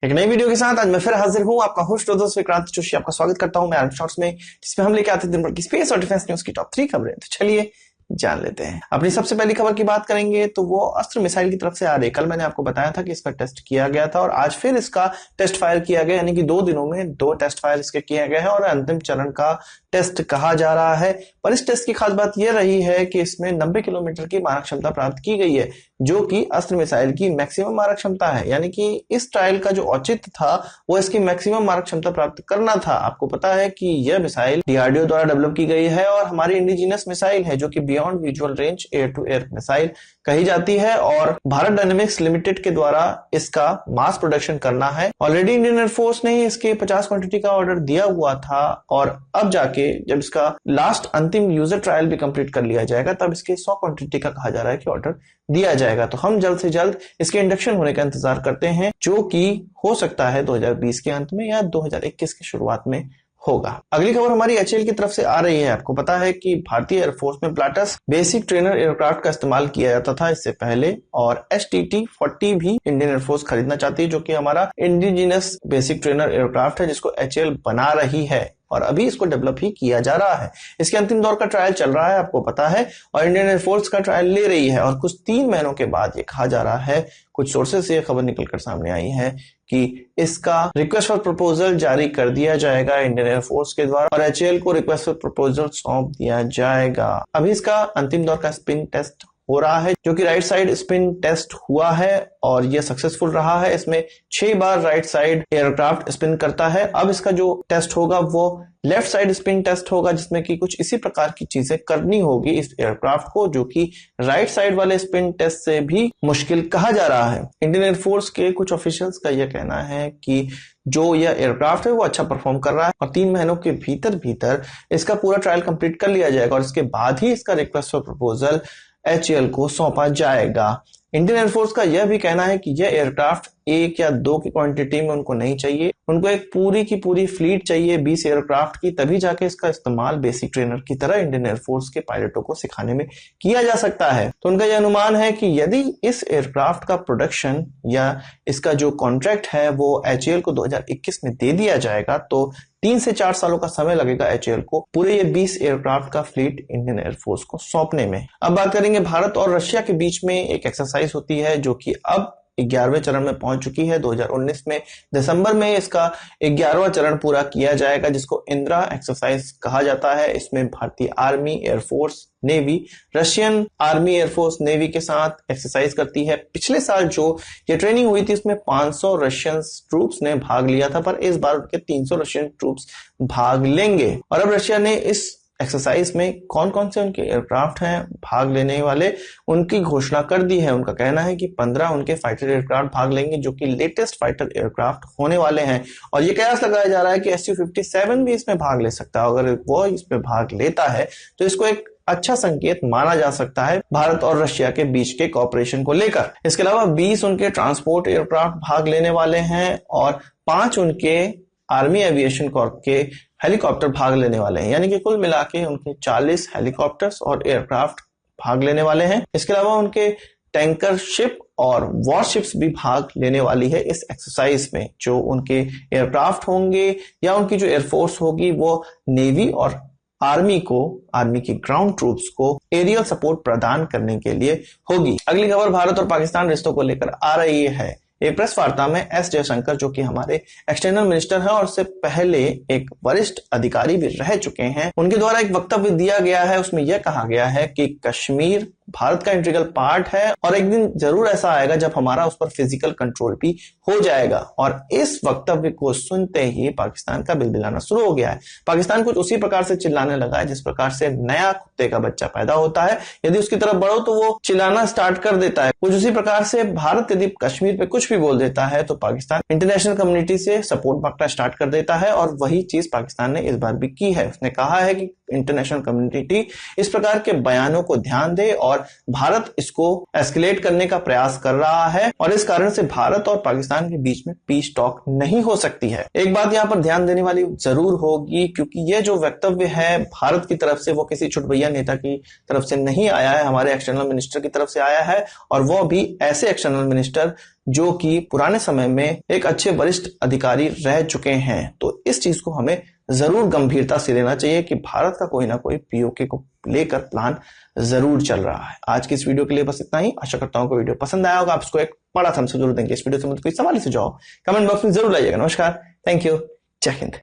एक नई वीडियो के साथ आज मैं फिर हाजिर हूं, आपका होस्ट दोस्त विक्रांत जोशी आपका स्वागत करता हूं मैं आर्म शॉर्ट्स में, जिसमें हम लेके आते हैं दिन भर की स्पेस और डिफेंस न्यूज की टॉप 3 खबरें। तो चलिए जान लेते हैं। अपनी सबसे पहली खबर की बात करेंगे तो वो अस्त्र मिसाइल की तरफ से आ रही। कल मैंने आपको बताया था कि इसका टेस्ट किया गया था और आज फिर इसका टेस्ट फायर किया गया, यानी कि 2 दिनों में 2 टेस्ट फायर इसके किए गए हैं और अंतिम चरण का टेस्ट कहा जा रहा है। पर इस टेस्ट की खास बात यह रही है कि इसमें 90 किलोमीटर की मारक क्षमता प्राप्त की गई है, जो कि अस्त्र मिसाइल की मैक्सिमम मारक क्षमता है। यानी कि इस ट्रायल का जो औचित्य था वो इसकी मैक्सिमम मारक क्षमता प्राप्त करना था। आपको पता है कि यह मिसाइल डीआरडीओ द्वारा डेवलप की गई है और हमारी इंडिजिनस मिसाइल है, जो कि beyond visual range air to air missile कही जाती है और भारत डायनेमिक्स लिमिटेड के द्वारा इसका मास प्रोडक्शन करना है। ऑलरेडी इंडियन एयरफोर्स ने इसके 50 क्वांटिटी का ऑर्डर दिया हुआ था और अब जाके जब इसका लास्ट अंतिम यूजर ट्रायल भी कंप्लीट कर लिया जाएगा तब इसके 100 क्वांटिटी का कहा जा रहा है कि ऑर्डर दिया जाएगा। तो हम जल्द से जल्द इसके इंडक्शन होने का इंतजार करते हैं, जो कि हो सकता है 2020 के अंत में या 2021 की शुरुआत में होगा। अगली खबर हमारी एचएएल की तरफ से आ रही है। आपको पता है कि भारतीय एयरफोर्स में प्लाटस बेसिक ट्रेनर एयरक्राफ्ट का इस्तेमाल किया जाता था इससे पहले, और STT-40 भी इंडियन एयरफोर्स खरीदना चाहती है, जो कि हमारा इंडिजिनस बेसिक ट्रेनर एयरक्राफ्ट है जिसको एचएएल बना रही है और अभी इसको डेवलप ही किया जा रहा है। इसके अंतिम दौर का ट्रायल चल रहा है, आपको पता है, और इंडियन एयरफोर्स का ट्रायल ले रही है और कुछ 3 महीनों के बाद ये कहा जा रहा है, कुछ सोर्सेस से ये खबर निकलकर सामने आई है कि इसका रिक्वेस्ट फॉर प्रपोजल जारी कर दिया जाएगा इंडियन एयरफोर्स के द्वारा और एचएएल को रिक्वेस्ट फॉर प्रपोजल सौंप दिया जाएगा। अभी इसका अंतिम दौर का स्पिन टेस्ट हो रहा है, जो कि राइट साइड स्पिन टेस्ट हुआ है और यह सक्सेसफुल रहा है। इसमें 6 बार राइट साइड एयरक्राफ्ट स्पिन करता है। अब इसका जो टेस्ट होगा वो लेफ्ट साइड स्पिन टेस्ट होगा, जिसमें कि कुछ इसी प्रकार की चीजें करनी होगी इस एयरक्राफ्ट को, जो कि राइट साइड वाले स्पिन टेस्ट से भी मुश्किल कहा जा रहा है। इंडियन एयरफोर्स के कुछ ऑफिशियल्स का यह कहना है कि जो यह एयरक्राफ्ट है वो अच्छा परफॉर्म कर रहा है और 3 महीनों के भीतर इसका पूरा ट्रायल कंप्लीट कर लिया जाएगा और इसके बाद ही इसका रिक्वेस्ट फॉर प्रपोजल एचएएल को सौंपा जाएगा। इंडियन एयरफोर्स का यह भी कहना है कि यह एयरक्राफ्ट 1 या 2 की क्वांटिटी में उनको नहीं चाहिए, उनको एक पूरी की पूरी फ्लीट चाहिए 20 एयरक्राफ्ट की, तभी जाके इसका इस्तेमाल बेसिक ट्रेनर की तरह इंडियन एयरफोर्स के पायलटों को सिखाने में किया जा सकता है। तो उनका यह अनुमान है कि यदि इस एयरक्राफ्ट का प्रोडक्शन या इसका जो कॉन्ट्रैक्ट है वो एचएएल को 2021 में दे दिया जाएगा तो 3 से 4 सालों का समय लगेगा एचएएल को पूरे ये 20 एयरक्राफ्ट का फ्लीट इंडियन एयरफोर्स को सौंपने में। अब बात करेंगे भारत और रशिया के बीच में एक एक्सरसाइज होती है, जो कि अब 11वें चरण में पहुंच चुकी है। 2019 में दिसंबर में इसका 11वां चरण पूरा किया जाएगा, जिसको इंदिरा एक्सरसाइज कहा जाता है। इसमें भारतीय army, air force, navy Russian army, air force, navy के साथ एक्सरसाइज करती है। पिछले साल जो ये ट्रेनिंग हुई थी इसमें 500 रशियन ट्रूप्स ने भाग लिया था, पर इस बार उनके 300 रशियन ट्रूप्स भाग लेंगे। और अब रशिया ने इस एक्सरसाइज में कौन कौन से उनके एयरक्राफ्ट हैं भाग लेने वाले, उनकी घोषणा कर दी है। उनका कहना है कि 15 उनके फाइटर एयरक्राफ्ट भाग लेंगे, जो कि लेटेस्ट फाइटर एयरक्राफ्ट होने वाले हैं और ये कयास लगाया जा रहा है कि Su-57 भी इसमें भाग ले सकता है। अगर वो इसमें भाग लेता है तो इसको एक अच्छा संकेत माना जा सकता है भारत और रशिया के बीच के कॉपरेशन को लेकर। इसके अलावा 20 उनके ट्रांसपोर्ट एयरक्राफ्ट भाग लेने वाले हैं और 5 उनके आर्मी एविएशन कॉर्प के हेलीकॉप्टर भाग लेने वाले हैं, यानी कि कुल मिला के उनके 40 हेलीकॉप्टर्स और एयरक्राफ्ट भाग लेने वाले हैं। इसके अलावा उनके टैंकर शिप और वॉरशिप्स भी भाग लेने वाली है इस एक्सरसाइज में। जो उनके एयरक्राफ्ट होंगे या उनकी जो एयरफोर्स होगी वो नेवी और आर्मी की ग्राउंड ट्रूप्स को एरियल सपोर्ट प्रदान करने के लिए होगी। अगली खबर भारत और पाकिस्तान रिश्तों को लेकर आ रही है। एक प्रेस वार्ता में एस जयशंकर, जो कि हमारे एक्सटर्नल मिनिस्टर हैं और उससे पहले एक वरिष्ठ अधिकारी भी रह चुके हैं, उनके द्वारा एक वक्तव्य दिया गया है। उसमें यह कहा गया है कि कश्मीर भारत का इंटीग्रल पार्ट है और एक दिन जरूर ऐसा आएगा जब हमारा उस पर फिजिकल कंट्रोल भी हो जाएगा। और इस वक्तव्य को सुनते ही पाकिस्तान का बिलबिलाना शुरू हो गया है। पाकिस्तान कुछ उसी प्रकार से चिल्लाने लगा है जिस प्रकार से नया कुत्ते का बच्चा पैदा होता है, यदि उसकी तरफ बढ़ो तो वो चिल्लाना स्टार्ट कर देता है। कुछ उसी प्रकार से भारत यदि कश्मीर पे कुछ भी बोल देता है तो पाकिस्तान इंटरनेशनल कम्युनिटी से सपोर्ट मांगना स्टार्ट कर देता है और वही चीज पाकिस्तान ने इस बार भी की है। उसने कहा है कि इंटरनेशनल कम्युनिटी इस प्रकार के बयानों को ध्यान दे और लगातार भारत इसको एस्केलेट करने का प्रयास कर रहा है और इस कारण से भारत और पाकिस्तान के बीच में पीस टॉक नहीं हो सकती है। एक बात यहाँ पर ध्यान देने वाली जरूर होगी, क्योंकि ये जो वक्तव्य है भारत की तरफ से वो किसी छुटभैया नेता की तरफ से नहीं आया है, हमारे एक्सटर्नल मिनिस्टर की तरफ से आया है, और वो भी ऐसे एक्सटर्नल मिनिस्टर जो कि पुराने समय में एक अच्छे वरिष्ठ अधिकारी रह चुके हैं। तो इस चीज को हमें जरूर गंभीरता से लेना चाहिए कि भारत का कोई ना कोई पीओके को लेकर प्लान जरूर चल रहा है। आज की इस वीडियो के लिए बस इतना ही। आशा करता हूं कि वीडियो पसंद आया होगा। आप इसको एक बड़ा थम्स अप जरूर देंगे। इस वीडियो से मुझे कोई सवाल ही सुझाव कमेंट बॉक्स में जरूर लाइएगा। नमस्कार, थैंक यू, जय हिंद।